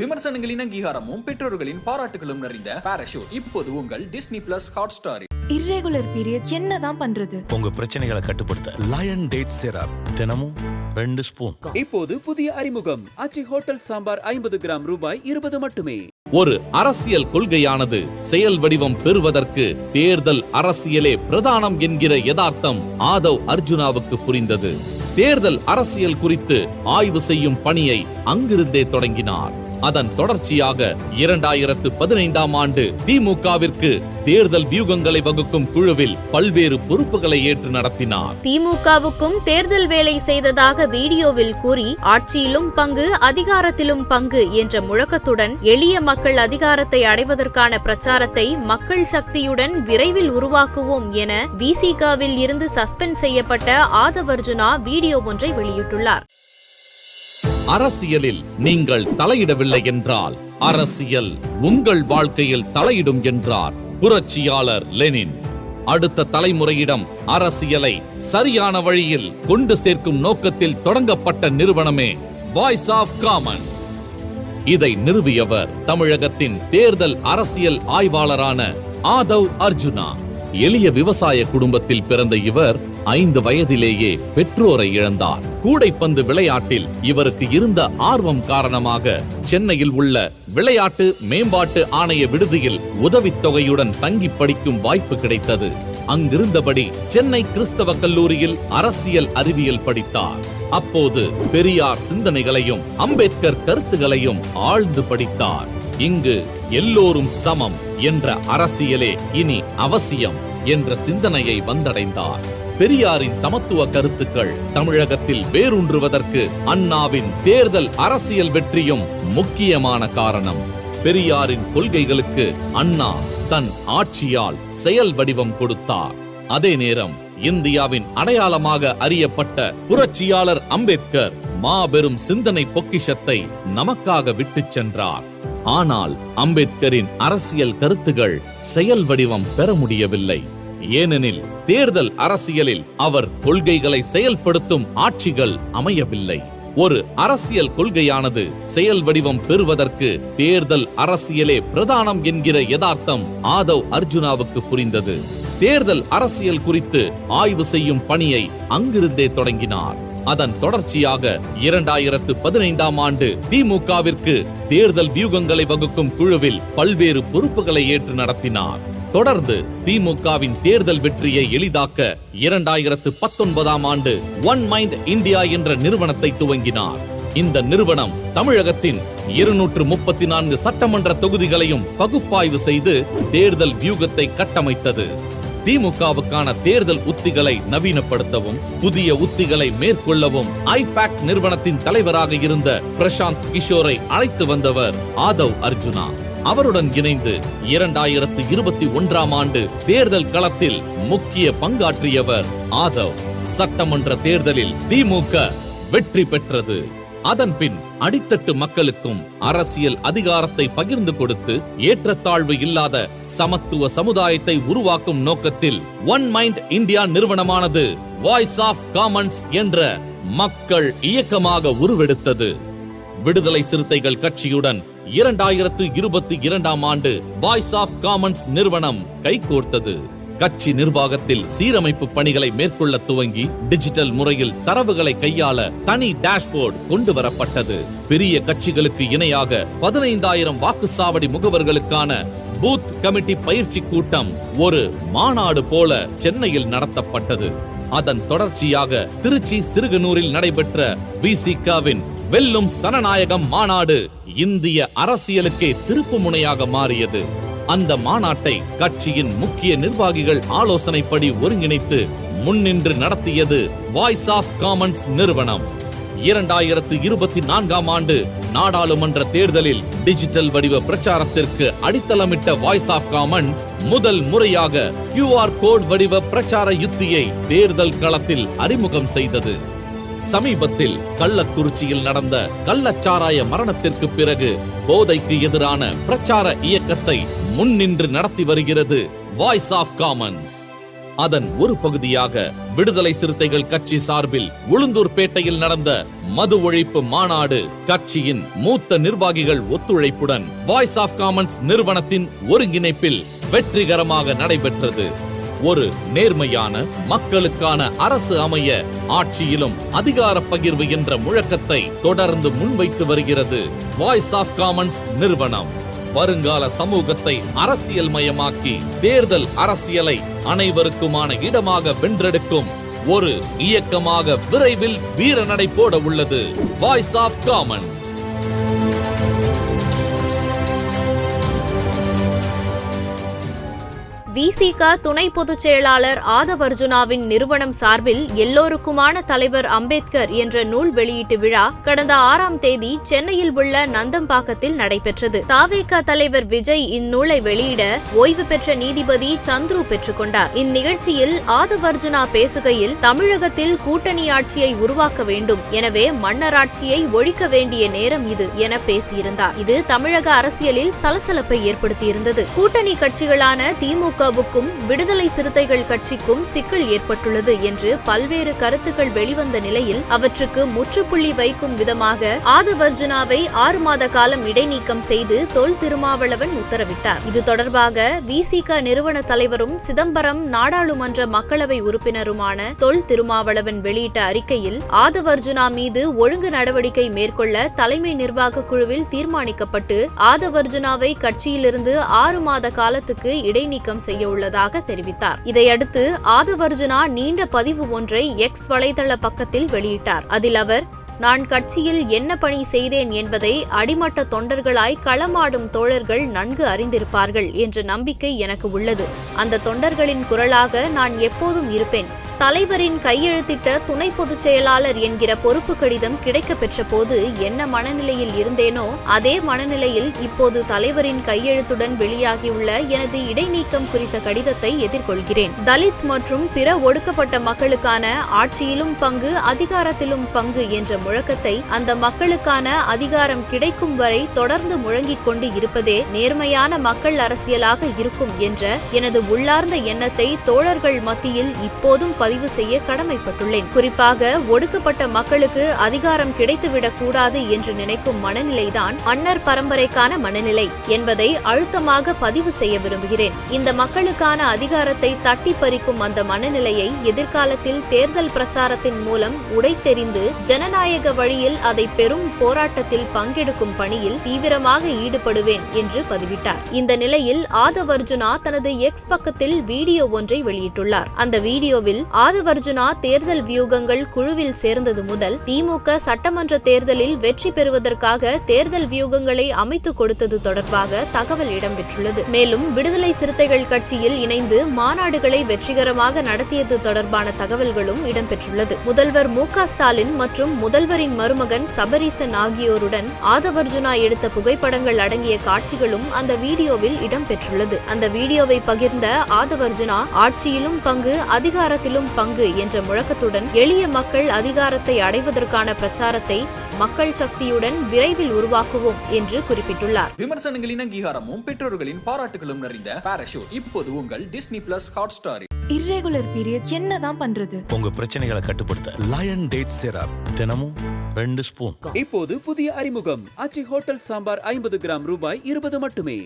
விமர்சனங்களின் அங்கீகாரமும் பெற்றோர்களின் பாராட்டுகளும் நிறைந்த பாராசூட் இப்போது உங்கள் Disney plus Hotstar. Irregular period என்னதான் பண்றது? உங்க பிரச்சனைகளை கட்டுப்படுத்த லயன் டேட் சிரப் தினமும் 2 ஸ்பூன். இப்போது புதிய அறிமுகம் ஆச்சி ஹோட்டல் சாம்பார் 50 கிராம் ரூபாய் 20 மட்டுமே. ஒரு அரசியல் கொள்கையானது செயல் வடிவம் பெறுவதற்கு தேர்தல் அரசியலே பிரதானம் என்கிற யதார்த்தம் ஆதவ் அர்ஜுனாவுக்கு புரிந்தது. தேர்தல் அரசியல் குறித்து ஆய்வு செய்யும் பணியை அங்கிருந்தே தொடங்கினார். அதன் தொடர்ச்சியாக 2015ஆம் ஆண்டு திமுகவிற்கு தேர்தல் வியூகங்களை வகுக்கும் குழுவில் பல்வேறு பொறுப்புகளை ஏற்று நடத்தினார். திமுகவுக்கும் தேர்தல் வேலை செய்ததாக வீடியோவில் கூறி ஆட்சியிலும் பங்கு அதிகாரத்திலும் பங்கு என்ற முழக்கத்துடன் எளிய மக்கள் அதிகாரத்தை அடைவதற்கான பிரச்சாரத்தை மக்கள் சக்தியுடன் விரைவில் உருவாக்குவோம் என விசிகவில் இருந்து சஸ்பெண்ட் செய்யப்பட்ட ஆதவ் அர்ஜுனா வீடியோ ஒன்றை வெளியிட்டுள்ளார். அரசியலில் நீங்கள் தலையிடவில்லை என்றால் அரசியல் உங்கள் வாழ்க்கையில் தலையிடும் என்றார் புரட்சியாளர் லெனின். அடுத்த தலைமுறையிடம் அரசியலை சரியான வழியில் கொண்டு சேர்க்கும் நோக்கத்தில் தொடங்கப்பட்ட நிறுவனமே வாய்ஸ் ஆஃப் காமன்ஸ். இதை நிறுவியவர் தமிழகத்தின் தேர்தல் அரசியல் ஆய்வாளரான ஆதவ் அர்ஜுனா. எளிய விவசாய குடும்பத்தில் பிறந்த இவர் 5 வயதிலேயே பெற்றோரை இழந்தார். கூடைப்பந்து விளையாட்டில் இவருக்கு இருந்த ஆர்வம் காரணமாக சென்னையில் உள்ள விளையாட்டு மேம்பாட்டு ஆணைய விடுதியில் உதவித்தொகையுடன் தங்கி படிக்கும் வாய்ப்பு கிடைத்தது. அங்கிருந்தபடி சென்னை கிறிஸ்தவ கல்லூரியில் அரசியல் அறிவியல் படித்தார். அப்போது பெரியார் சிந்தனைகளையும் அம்பேத்கர் கருத்துகளையும் ஆழ்ந்து படித்தார். இங்கு எல்லோரும் சமம் என்ற அரசியலே இனி அவசியம் என்ற சிந்தனையை வந்தடைந்தார். பெரியாரின் சமத்துவ கருத்துக்கள் தமிழகத்தில் வேரூன்றுவதற்கு அண்ணாவின் தேர்தல் அரசியல் வெற்றியும் முக்கியமான காரணம். பெரியாரின் கொள்கைகளுக்கு அண்ணா தன் ஆட்சியால் செயல் வடிவம் கொடுத்தார். அதே நேரம் இந்தியாவின் அடையாளமாக அறியப்பட்ட புரட்சியாளர் அம்பேத்கர் மாபெரும் சிந்தனை பொக்கிஷத்தை நமக்காக விட்டுச் சென்றார். ஆனால் அம்பேத்கரின் அரசியல் கருத்துகள் செயல் வடிவம் பெற முடியவில்லை. ஏனெனில் தேர்தல் அரசியலில் அவர் கொள்கைகளை செயல்படுத்தும் ஆட்சிகள் அமையவில்லை. ஒரு அரசியல் கொள்கையானது செயல் வடிவம் பெறுவதற்கு தேர்தல் அரசியலே பிரதானம் என்கிற யதார்த்தம் ஆதவ் அர்ஜுனாவுக்கு புரிந்தது. தேர்தல் அரசியல் குறித்து ஆய்வு செய்யும் பணியை அங்கிருந்தே தொடங்கினார். அதன் தொடர்ச்சியாக 2015ஆம் ஆண்டு திமுகவிற்கு தேர்தல் வியூகங்களை வகுக்கும் குழுவில் பல்வேறு பொறுப்புகளை ஏற்று நடத்தினார். தொடர்ந்து திமுகவின் தேர்தல் வெற்றியை எளிதாக்க 2019ஆம் ஆண்டு ஒன் மைண்ட் இந்தியா என்ற நிறுவனத்தை துவங்கினார். இந்த நிறுவனம் தமிழகத்தின் 234 சட்டமன்ற தொகுதிகளையும் பகுப்பாய்வு செய்து தேர்தல் வியூகத்தை கட்டமைத்தது. திமுகவுக்கான தேர்தல் உத்திகளை நவீனப்படுத்தவும் புதிய உத்திகளை மேற்கொள்ளவும் ஐபாக் நிறுவனத்தின் தலைவராக இருந்த பிரசாந்த் கிஷோரை அழைத்து வந்தவர் ஆதவ் அர்ஜுனா. அவருடன் இணைந்து 2021ஆம் ஆண்டு தேர்தல் களத்தில் முக்கிய பங்காற்றியவர் ஆதவ். சட்டமன்ற தேர்தலில் திமுக வெற்றி பெற்றது. அதன்பின் அடித்தட்டு மக்களுக்கும் அரசியல் அதிகாரத்தை பகிர்ந்து கொடுத்து ஏற்றத்தாழ்வு இல்லாத சமத்துவ சமுதாயத்தை உருவாக்கும் நோக்கத்தில் ஒன் மைண்ட் இந்தியா நிறுவனமானது வாய்ஸ் ஆஃப் காமன்ஸ் என்ற மக்கள் இயக்கமாக உருவெடுத்தது. விடுதலை சிறுத்தைகள் கட்சியுடன் 2022ஆம் ஆண்டு வாய்ஸ் ஆஃப் காமன்ஸ் நிறுவனம் கைகோர்த்தது. கட்சி நிர்வாகத்தில் சீரமைப்பு பணிகளை மேற்கொள்ள துவங்கி டிஜிட்டல் முறையில் தரவுகளை கையாள தனி டேஷ்போர்டு கொண்டு வரப்பட்டது. பெரிய கட்சிகளுக்கு இணையாக 15,000 வாக்குச்சாவடி முகவர்களுக்கான பூத் கமிட்டி பயிற்சி கூட்டம் ஒரு மாநாடு போல சென்னையில் நடத்தப்பட்டது. அதன் தொடர்ச்சியாக திருச்சி சிறுகனூரில் நடைபெற்ற விசிகவின் வெல்லும் சனநாயகம் மாநாடு இந்திய அரசியலுக்கே திருப்பு முனையாக மாறியது. அந்த மாநாட்டை கட்சியின் முக்கிய நிர்வாகிகள் ஆலோசனைப்படி ஒருங்கிணைத்து முன்னின்று நடத்தியது வாய்ஸ் ஆஃப் காமன்ஸ் நிறுவனம். 2024ஆம் ஆண்டு நாடாளுமன்ற தேர்தலில் டிஜிட்டல் வடிவ பிரச்சாரத்திற்கு அடித்தளமிட்ட வாய்ஸ் ஆஃப் காமன்ஸ் முதல் முறையாக QR கோட் வடிவ பிரச்சார யுத்தியை தேர்தல் களத்தில் அறிமுகம் செய்தது. சமீபத்தில் கள்ளக்குறிச்சியில் நடந்த கள்ளச்சாராய மரணத்திற்கு பிறகு போதைக்கு எதிரான பிரச்சார இயக்கத்தை முன்னின்று நடத்தி வருகிறது வாய்ஸ் ஆஃப் காமன்ஸ். அதன் ஒரு பகுதியாக விடுதலை சிறுத்தைகள் கட்சி சார்பில் உளுந்தூர்பேட்டையில் நடந்த மது ஒழிப்பு மாநாடு கட்சியின் மூத்த நிர்வாகிகள் ஒத்துழைப்புடன் வாய்ஸ் ஆஃப் காமன்ஸ் நிறுவனத்தின் ஒருங்கிணைப்பில் வெற்றிகரமாக நடைபெற்றது. ஒரு நேர்மையான மக்களுக்கான அரசு அமைய ஆட்சியிலும் அதிகார பகிர்வு என்ற முழக்கத்தை தொடர்ந்து முன்வைத்து வருகிறது வாய்ஸ் ஆஃப் காமன்ஸ் நிறுவனம். வருங்கால சமூகத்தை அரசியல் மயமாக்கி தேர்தல் அரசியலை அனைவருக்குமான இடமாக வென்றெடுக்கும் ஒரு இயக்கமாக விரைவில் வீரநடை போட உள்ளது வாய்ஸ் ஆஃப் காமன்ஸ். விசிக துணை பொதுச் செயலாளர் ஆதவ் அர்ஜுனாவின் நிறுவனம் சார்பில் எல்லோருக்குமான தலைவர் அம்பேத்கர் என்ற நூல் வெளியீட்டு விழா கடந்த 6ஆம் தேதி சென்னையில் உள்ள நந்தம்பாக்கத்தில் நடைபெற்றது. தாவேக தலைவர் விஜய் இந்நூலை வெளியிட ஓய்வு பெற்ற நீதிபதி சந்துரு பெற்றுக்கொண்டார். இந்நிகழ்ச்சியில் ஆதவ் அர்ஜுனா பேசுகையில் தமிழகத்தில் கூட்டணி ஆட்சியை உருவாக்க வேண்டும், எனவே மன்னராட்சியை ஒழிக்க வேண்டிய நேரம் இது என பேசியிருந்தார். இது தமிழக அரசியலில் சலசலப்பை ஏற்படுத்தியிருந்தது. கூட்டணி கட்சிகளான திமுக விடுதலை சிறுத்தைகள் கட்சிக்கும் சிக்கல் ஏற்பட்டுள்ளது என்று பல்வேறு கருத்துக்கள் வெளிவந்த நிலையில் அவற்றுக்கு முற்றுப்புள்ளி வைக்கும் விதமாக ஆதவ் அர்ஜுனாவை 6 மாத காலம் இடைநீக்கம் செய்து தொல் திருமாவளவன் உத்தரவிட்டார். இது தொடர்பாக விசிக நிறுவன தலைவரும் சிதம்பரம் நாடாளுமன்ற மக்களவை உறுப்பினருமான தொல் திருமாவளவன் வெளியிட்ட அறிக்கையில் ஆதவ் அர்ஜுனா மீது ஒழுங்கு நடவடிக்கை மேற்கொள்ள தலைமை நிர்வாக குழுவில் தீர்மானிக்கப்பட்டு ஆதவ் அர்ஜுனாவை கட்சியிலிருந்து 6 மாத காலத்துக்கு இடைநீக்கம் செய்ய உள்ளதாக தெரிவித்தார். இதையடுத்து ஆதவ் அர்ஜுனா நீண்ட பதிவு ஒன்றை எக்ஸ் வலைதள பக்கத்தில் வெளியிட்டார். அதில் அவர், நான் கட்சியில் என்ன பணி செய்தேன் என்பதை அடிமட்ட தொண்டர்களாய் களமாடும் தோழர்கள் நன்கு அறிந்திருப்பார்கள் என்ற நம்பிக்கை எனக்கு உள்ளது. அந்த தொண்டர்களின் குரலாக நான் எப்போதும் இருப்பேன். தலைவரின் கையெழுத்திட்ட துணை பொதுச் செயலாளர் என்கிற பொறுப்பு கடிதம் கிடைக்கப் பெற்ற போது என்ன மனநிலையில் இருந்தேனோ அதே மனநிலையில் இப்போது தலைவரின் கையெழுத்துடன் வெளியாகியுள்ள எனது இடைநீக்கம் குறித்த கடிதத்தை எதிர்கொள்கிறேன். தலித் மற்றும் பிற ஒடுக்கப்பட்ட மக்களுக்கான ஆட்சியிலும் பங்கு, அதிகாரத்திலும் பங்கு என்ற முழக்கத்தை அந்த மக்களுக்கான அதிகாரம் கிடைக்கும் வரை தொடர்ந்து முழங்கிக் கொண்டு இருப்பதே நேர்மையான மக்கள் அரசியலாக இருக்கும் என்ற எனது உள்ளார்ந்த எண்ணத்தை தோழர்கள் மத்தியில் இப்போதும் பதிவு செய்ய கடமைப்பட்டுள்ளேன். குறிப்பாக ஒடுக்கப்பட்ட மக்களுக்கு அதிகாரம் கிடைத்துவிடக் கூடாது என்று நினைக்கும் மனநிலைதான் மன்னர் பரம்பரைக்கான மனநிலை என்பதை அழுத்தமாக பதிவு செய்ய விரும்புகிறேன். இந்த மக்களுக்கான அதிகாரத்தை தட்டி பறிக்கும் அந்த மனநிலையை எதிர்காலத்தில் தேர்தல் பிரச்சாரத்தின் மூலம் உடைத்தெறிந்து ஜனநாயக வழியில் அதை பெரும் போராட்டத்தில் பங்கெடுக்கும் பணியில் தீவிரமாக ஈடுபடுவேன் என்று பதிவிட்டார். இந்த நிலையில் ஆதவ் அர்ஜுனா தனது எக்ஸ் பக்கத்தில் வீடியோ ஒன்றை வெளியிட்டுள்ளார். அந்த வீடியோவில் ஆதவ் அர்ஜுனா தேர்தல் வியூகங்கள் குழுவில் சேர்ந்தது முதல் திமுக சட்டமன்ற தேர்தலில் வெற்றி பெறுவதற்காக தேர்தல் வியூகங்களை அமைத்துக் கொடுத்தது தொடர்பாக தகவல் இடம்பெற்றுள்ளது. மேலும் விடுதலை சிறுத்தைகள் கட்சியில் இணைந்து மாநாடுகளை வெற்றிகரமாக நடத்தியது தொடர்பான தகவல்களும் இடம்பெற்றுள்ளது. முதல்வர் மு.க. ஸ்டாலின் மற்றும் முதல்வரின் மருமகன் சபரீசன் ஆகியோருடன் ஆதவ் அர்ஜுனா எடுத்த புகைப்படங்கள் அடங்கிய காட்சிகளும் அந்த வீடியோவில் இடம்பெற்றுள்ளது. அந்த வீடியோவை பகிர்ந்த ஆதவ் அர்ஜுனா ஆட்சியிலும் பங்கு, அதிகாரத்திலும் பங்கு என்ற முழக்கத்துடன் எளிய மக்கள் அதிகாரத்தை அடைவதற்கான பிரச்சாரத்தை மக்கள் சக்தியுடன் விரைவில் உருவாக்குவோம் என்று குறிப்பிட்டுள்ளார். விமர்சனங்களின் அங்கீகாரமும் பெற்றோர்களின் பாராட்டுகளும் நிறைந்த பாராஷூட் இப்போது உங்கள் டிஸ்னி பிளஸ் ஹாட்ஸ்டாரில். இர்ரெகுலர் பீரியட் என்னதான் பண்றது? உங்க பிரச்சனைகளை கட்டுப்படுத்த லயன் டேட் சிரப் தினமும் 2 ஸ்பூன். இப்போது புதிய அறிமுகம் ஆச்சி ஹோட்டல் சாம்பார் 50 கிராம் ரூபாய் 20 மட்டுமே.